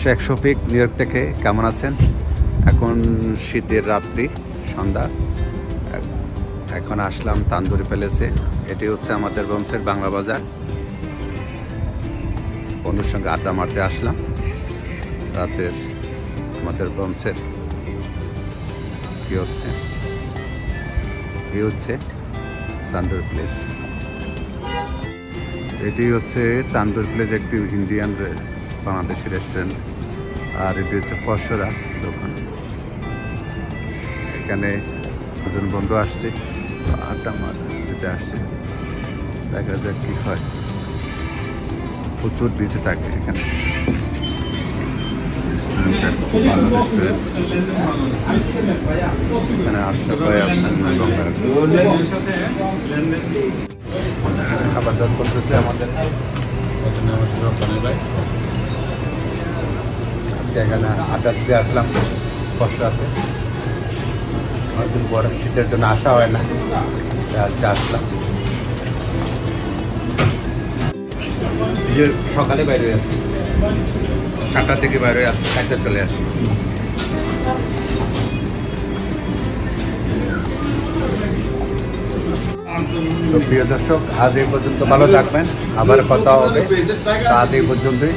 Sheikh Shafiq new York থেকে কেমন আছেন? এখন শীতের রাত্রি সন্ধ্যা, এখন আসলাম তান্দুরি প্যালেসে। এটি হচ্ছে আমাদের বংশের বাংলা বাজার। বন্ধুর সঙ্গে আড্ডা মারতে আসলাম রাতের। আমাদের বংশের কি হচ্ছে তান্দুরি প্লেস। এটি হচ্ছে তান্দুরি প্লেস, একটি ইন্ডিয়ান বাংলাদেশি রেস্টুরেন্ট। আর এটি হচ্ছে পশরা দোকান। এখানে দুজন বন্ধু আসছে, আড্ডা মারতে আসছে। দেখা যাক কি হয়। প্রচুর ভিড় থাকে এখানে। এখানে আসতে পারে খাবার দাবার করতেছে আমাদের। আজকে এখানে আড্ডা দিতে আসলাম পশরাতে। অনেকদিন পর শীতের জন্য আসা হয় না, আজকে আসলাম। সকালে বাইরে আসি, 7টা থেকে বাইরে আসি, 4টা চলে আসি। তো প্রিয় দর্শক, আজ এই পর্যন্ত, ভালো থাকবেন, আবার কথা হবে। আজ এই পর্যন্তই।